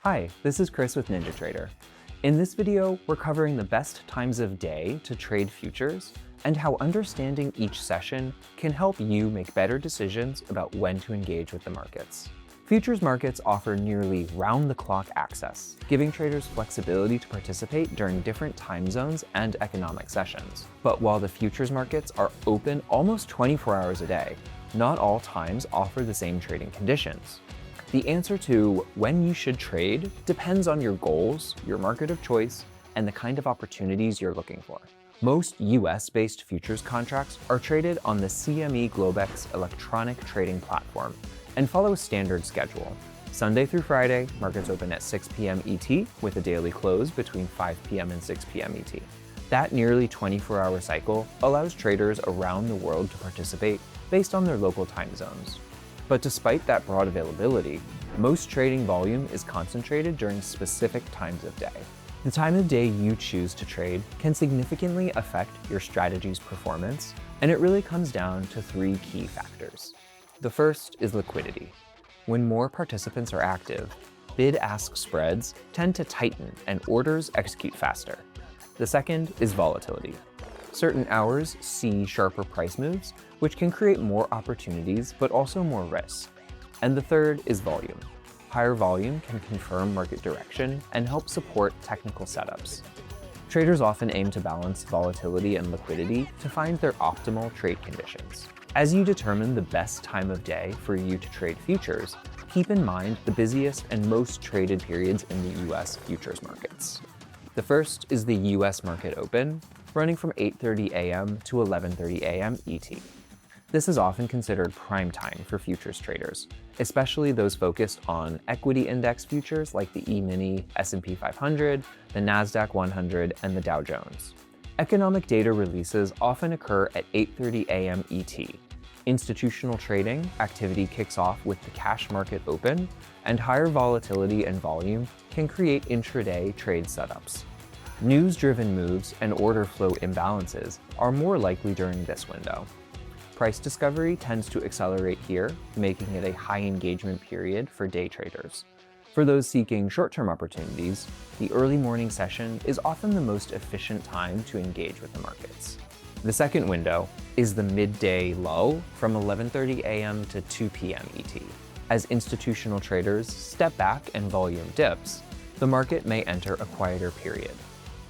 Hi, this is Chris with NinjaTrader. In this video, we're covering the best times of day to trade futures and how understanding each session can help you make better decisions about when to engage with the markets. Futures markets offer nearly round-the-clock access, giving traders flexibility to participate during different time zones and economic sessions. But while the futures markets are open almost 24 hours a day, not all times offer the same trading conditions. The answer to when you should trade depends on your goals, your market of choice, and the kind of opportunities you're looking for. Most US-based futures contracts are traded on the CME Globex electronic trading platform and follow a standard schedule. Sunday through Friday, markets open at 6 p.m. ET with a daily close between 5 p.m. and 6 p.m. ET. That nearly 24-hour cycle allows traders around the world to participate based on their local time zones. But despite that broad availability, most trading volume is concentrated during specific times of day. The time of day you choose to trade can significantly affect your strategy's performance, and it really comes down to three key factors. The first is liquidity. When more participants are active, bid-ask spreads tend to tighten and orders execute faster. The second is volatility. Certain hours see sharper price moves, which can create more opportunities but also more risk. And the third is volume. Higher volume can confirm market direction and help support technical setups. Traders often aim to balance volatility and liquidity to find their optimal trade conditions. As you determine the best time of day for you to trade futures, keep in mind the busiest and most traded periods in the US futures markets. The first is the US market open, running from 8:30 a.m. to 11:30 a.m. ET. This is often considered prime time for futures traders, especially those focused on equity index futures like the E-mini, S&P 500, the NASDAQ 100, and the Dow Jones. Economic data releases often occur at 8:30 a.m. ET. Institutional trading activity kicks off with the cash market open, and higher volatility and volume can create intraday trade setups. News-driven moves and order flow imbalances are more likely during this window. Price discovery tends to accelerate here, making it a high engagement period for day traders. For those seeking short-term opportunities, the early morning session is often the most efficient time to engage with the markets. The second window is the midday lull from 11:30 a.m. to 2 p.m. ET. As institutional traders step back and volume dips, the market may enter a quieter period.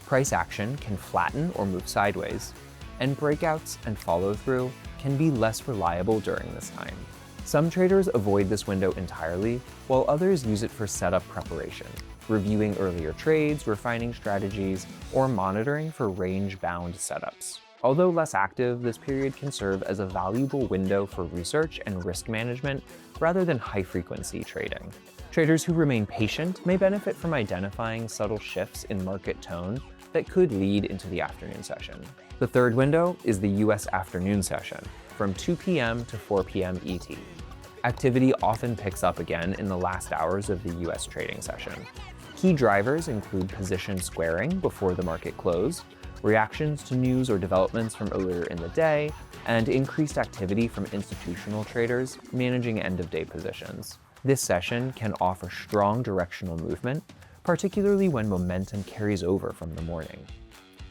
Price action can flatten or move sideways, and breakouts and follow-through can be less reliable during this time. Some traders avoid this window entirely, while others use it for setup preparation, reviewing earlier trades, refining strategies, or monitoring for range-bound setups. Although less active, this period can serve as a valuable window for research and risk management rather than high-frequency trading. Traders who remain patient may benefit from identifying subtle shifts in market tone that could lead into the afternoon session. The third window is the US afternoon session, from 2 p.m. to 4 p.m. ET. Activity often picks up again in the last hours of the US trading session. Key drivers include position squaring before the market close, reactions to news or developments from earlier in the day, and increased activity from institutional traders managing end-of-day positions. This session can offer strong directional movement, particularly when momentum carries over from the morning.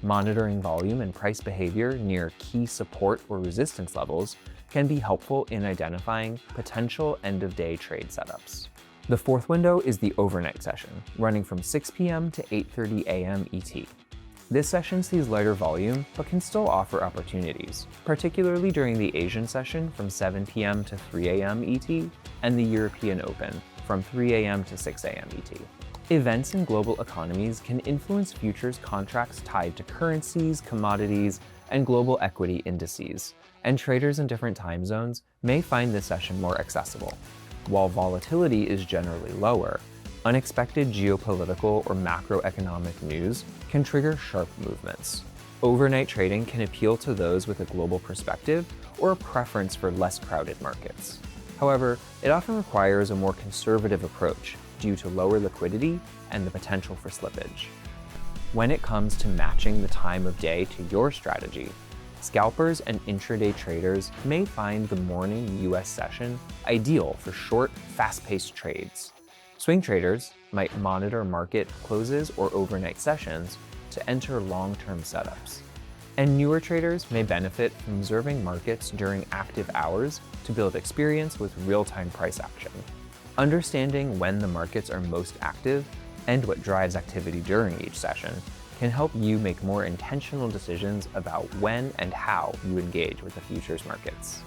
Monitoring volume and price behavior near key support or resistance levels can be helpful in identifying potential end-of-day trade setups. The fourth window is the overnight session, running from 6 p.m. to 8:30 a.m. ET. This session sees lighter volume, but can still offer opportunities, particularly during the Asian session from 7 p.m. to 3 a.m. ET and the European Open from 3 a.m. to 6 a.m. ET. Events in global economies can influence futures contracts tied to currencies, commodities, and global equity indices, and traders in different time zones may find this session more accessible. While volatility is generally lower, unexpected geopolitical or macroeconomic news can trigger sharp movements. Overnight trading can appeal to those with a global perspective or a preference for less crowded markets. However, it often requires a more conservative approach due to lower liquidity and the potential for slippage. When it comes to matching the time of day to your strategy, Scalpers and intraday traders may find the morning US session ideal for short, fast-paced trades. Swing traders might monitor market closes or overnight sessions to enter long-term setups. And newer traders may benefit from observing markets during active hours to build experience with real-time price action. Understanding when the markets are most active and what drives activity during each session can help you make more intentional decisions about when and how you engage with the futures markets.